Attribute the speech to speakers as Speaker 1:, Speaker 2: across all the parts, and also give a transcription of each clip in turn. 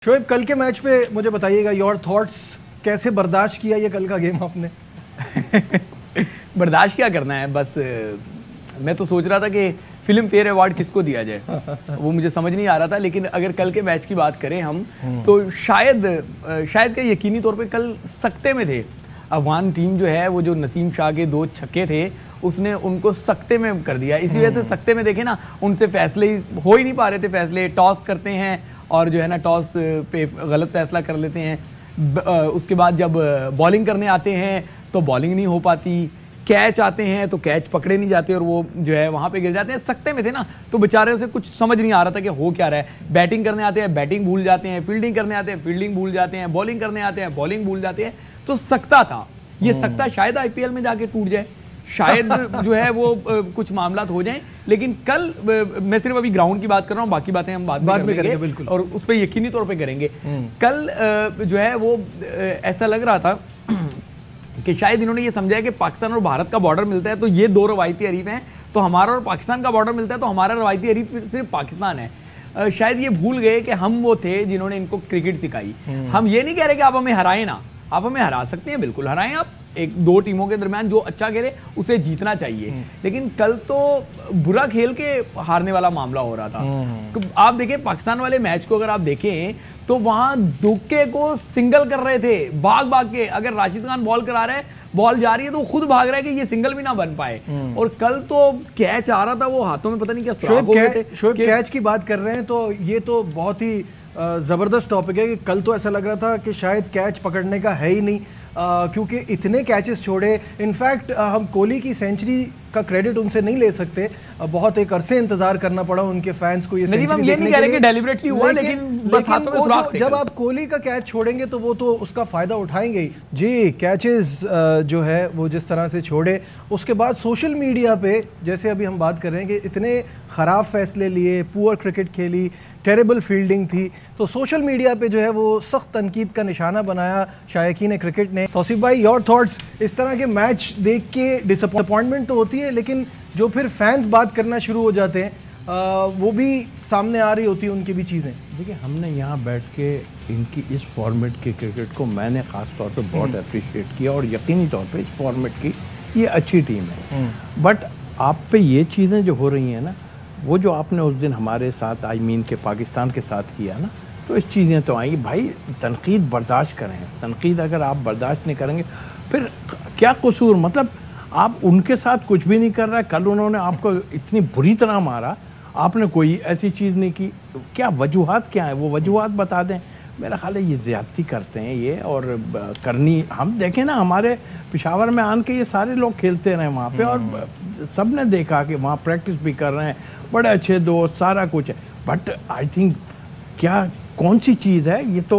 Speaker 1: शोएब, कल के मैच पे मुझे बताइएगा योर थॉट्स, कैसे बर्दाश्त किया ये कल का गेम आपने?
Speaker 2: बर्दाश्त क्या करना है, बस मैं तो सोच रहा था कि फिल्म फेयर अवार्ड किसको दिया जाए वो मुझे समझ नहीं आ रहा था। लेकिन अगर कल के मैच की बात करें हम तो शायद क्या यकीनी तौर पे कल सकते में थे। अफगान टीम जो है वो जो नसीम शाह के 2 छक्के थे उसने उनको सकते में कर दिया। इसी वजह से सकते में देखे ना, उनसे फैसले हो ही नहीं पा रहे थे। फैसले टॉस करते हैं और जो है ना टॉस पे गलत फैसला कर लेते हैं। उसके बाद जब बॉलिंग करने आते हैं तो बॉलिंग नहीं हो पाती, कैच आते हैं तो कैच पकड़े नहीं जाते और वो जो है वहां पे गिर जाते हैं। सकते में थे ना तो बेचारे से कुछ समझ नहीं आ रहा था कि हो क्या रहा है। बैटिंग करने आते हैं बैटिंग भूल जाते हैं, फील्डिंग करने आते हैं फील्डिंग भूल जाते हैं, बॉलिंग करने आते हैं बॉलिंग भूल जाते हैं। तो सकता था, ये सकता शायद आईपीएल में जाके टूट जाए, शायद जो है वो कुछ मामला हो जाए। लेकिन कल मैं सिर्फ अभी ग्राउंड की बात कर रहा हूँ, बाकी बातें हम बाद में करेंगे बिल्कुल, और उस पर यकीनी तौर पे करेंगे। कल जो है वो ऐसा लग रहा था कि शायद इन्होंने ये समझा है कि पाकिस्तान और भारत का बॉर्डर मिलता है तो ये 2 रवायती हरीफ हैं, तो हमारा और पाकिस्तान का बॉर्डर मिलता है तो हमारा रवायती हरीफ सिर्फ पाकिस्तान है। शायद ये भूल गए कि हम वो थे जिन्होंने इनको क्रिकेट सिखाई। हम ये नहीं कह रहे कि आप हमें हराएं ना, आप हमें हरा सकते हैं, बिल्कुल हराएं आप। 1-2 टीमों के दरमियान जो अच्छा खेले उसे जीतना चाहिए। लेकिन कल तो बुरा खेल के हारने वाला मामला हो रहा था। आप देखें पाकिस्तान वाले मैच को, अगर आप देखें तो वहां दुक्के को सिंगल कर रहे थे भाग भाग के। अगर राशिद खान बॉल करा रहे हैं, बॉल जा रही है तो वो खुद भाग रहा है कि ये सिंगल भी ना बन पाए। और कल तो कैच आ रहा था, वो हाथों में पता नहीं क्या
Speaker 1: शोएब कैच की बात कर रहे हैं तो ये तो बहुत ही जबरदस्त टॉपिक है कि कल तो ऐसा लग रहा था कि शायद कैच पकड़ने का है ही नहीं, क्योंकि इतने कैचेस छोड़े। इनफैक्ट हम कोहली की सेंचुरी का क्रेडिट उनसे नहीं ले सकते, बहुत एक अरसे इंतजार करना पड़ा उनके फैंस को ये सेंचुरी देखने के लिए।
Speaker 2: डेलिबरेटली हुआ, लेकिन बस हाथों में सुराख थे।
Speaker 1: जब आप कोहली का कैच छोड़ेंगे तो वो तो उसका फायदा उठाएंगे ही। जी, कैचेस जो है वो जिस तरह से छोड़े, उसके बाद सोशल मीडिया पे जैसे अभी हम बात कर रहे हैं कि इतने ख़राब फैसले लिए, पुअर क्रिकेट खेली, टेरेबल फील्डिंग थी, तो सोशल मीडिया पे जो है वो सख्त तनकीद का निशाना बनाया शायकीन क्रिकेट ने। तौसीफ भाई, योर थॉट्स, इस तरह के मैच देख के डिसअपॉइंटमेंट तो होती है, लेकिन जो फिर फैंस बात करना शुरू हो जाते हैं वो भी सामने आ रही होती है उनकी भी चीज़ें।
Speaker 3: देखिए, हमने यहाँ बैठ के इनकी इस फॉर्मेट की क्रिकेट को मैंने ख़ास तौर पे बहुत अप्रिशिएट किया, और यकीनी तौर पे इस फॉर्मेट की ये अच्छी टीम है। बट आप पे ये चीज़ें जो हो रही हैं ना, वो जो आपने उस दिन हमारे साथ के पाकिस्तान के साथ किया ना, तो इस चीज़ें तो आई। भाई तनकीद बर्दाश्त करें, तनकीद अगर आप बर्दाश्त नहीं करेंगे फिर क्या कसूर, मतलब आप उनके साथ कुछ भी नहीं कर रहा है। कल उन्होंने आपको इतनी बुरी तरह मारा, आपने कोई ऐसी चीज़ नहीं की, क्या वजूहात क्या है, वो वजूहात बता दें। मेरा ख्याल है ये ज़्यादती करते हैं ये, और करनी, हम देखें ना हमारे पेशावर में आन के ये सारे लोग खेलते रहे वहाँ पे, और सब ने देखा कि वहाँ प्रैक्टिस भी कर रहे हैं, बड़े अच्छे दोस्त, सारा कुछ है। बट आई थिंक क्या कौन सी चीज़ है, ये तो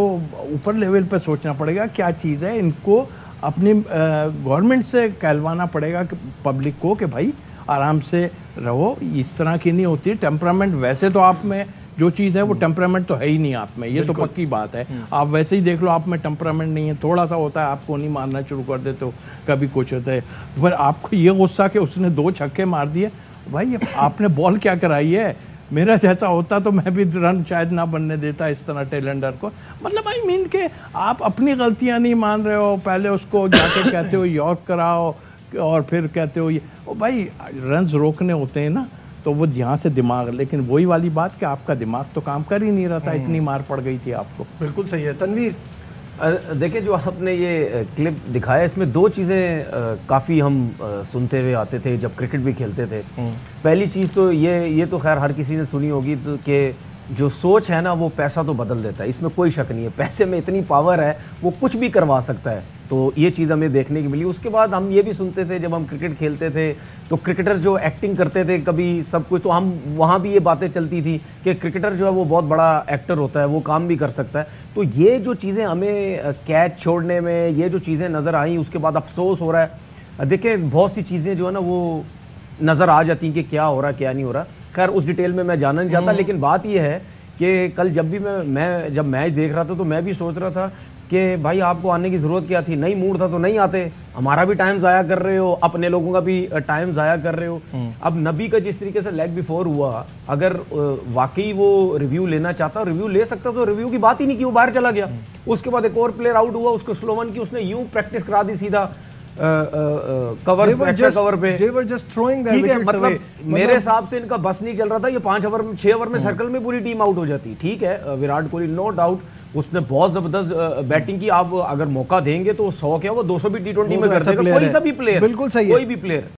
Speaker 3: ऊपर लेवल पे सोचना पड़ेगा क्या चीज़ है। इनको अपनी गवर्नमेंट से कहलवाना पड़ेगा कि पब्लिक को कि भाई आराम से रहो, इस तरह की नहीं होती टेम्परामेंट। वैसे तो आप में जो चीज़ है वो टेम्परामेंट तो है ही नहीं आप में, ये तो पक्की बात है। आप वैसे ही देख लो, आप में टेम्परामेंट नहीं है, थोड़ा सा होता है, आपको नहीं मारना शुरू कर देते हो, कभी कुछ होता है। पर आपको ये गुस्सा कि उसने 2 छक्के मार दिए, भाई आपने बॉल क्या कराई है। मेरा जैसा होता तो मैं भी रन शायद ना बनने देता इस तरह टेलेंडर को। मतलब आई मीन के आप अपनी गलतियां नहीं मान रहे हो, पहले उसको जाके कहते हो यॉर्क कराओ, और फिर कहते हो ये, ओ भाई रन्स रोकने होते हैं ना, तो वो यहाँ से दिमाग, लेकिन वही वाली बात कि आपका दिमाग तो काम कर ही नहीं रहा था, इतनी मार पड़ गई थी आपको।
Speaker 1: बिल्कुल सही है। तनवीर,
Speaker 4: देखिए, जो आपने ये क्लिप दिखाया, इसमें 2 चीज़ें काफ़ी हम सुनते हुए आते थे जब क्रिकेट भी खेलते थे। पहली चीज़ तो ये तो खैर हर किसी ने सुनी होगी, तो कि जो सोच है ना वो पैसा तो बदल देता है, इसमें कोई शक नहीं है। पैसे में इतनी पावर है, वो कुछ भी करवा सकता है। तो ये चीज़ हमें देखने की मिली। उसके बाद हम ये भी सुनते थे जब हम क्रिकेट खेलते थे तो क्रिकेटर जो एक्टिंग करते थे कभी सब कुछ, तो हम वहाँ भी ये बातें चलती थी कि क्रिकेटर जो है वो बहुत बड़ा एक्टर होता है, वो काम भी कर सकता है। तो ये जो चीज़ें हमें कैच छोड़ने में, ये जो चीज़ें नज़र आई, उसके बाद अफसोस हो रहा है। देखिए, बहुत सी चीज़ें जो है ना वो नज़र आ जाती हैं कि क्या हो रहा क्या नहीं हो रहा। खैर उस डिटेल में मैं जानना नहीं चाहता, लेकिन बात यह है कि कल जब भी मैं जब मैच देख रहा था तो मैं भी सोच रहा था कि भाई आपको आने की ज़रूरत क्या थी, नहीं मूड था तो नहीं आते, हमारा भी टाइम ज़ाया कर रहे हो, अपने लोगों का भी टाइम ज़ाया कर रहे हो। अब नबी का जिस तरीके से लेग बिफोर हुआ, अगर वाकई वो रिव्यू लेना चाहता, रिव्यू ले सकता, तो रिव्यू की बात ही नहीं की, वो बाहर चला गया। उसके बाद एक और प्लेयर आउट हुआ, उसको स्लोवन की उसने यूं प्रैक्टिस करा दी सीधा कवर पे, एक्स्ट्रा कवर पे। ठीक है, मतलब मेरे हिसाब से इनका बस नहीं चल रहा था। ये 5 ओवर में 6 ओवर में सर्कल में पूरी टीम आउट हो जाती। ठीक है, विराट कोहली नो डाउट उसने बहुत जबरदस्त बैटिंग की। आप अगर मौका देंगे तो 100 क्या वो 200 भी T20 में कर देगा कोई सा भी प्लेयर,
Speaker 1: बिल्कुल सही है,
Speaker 4: कोई भी प्लेयर।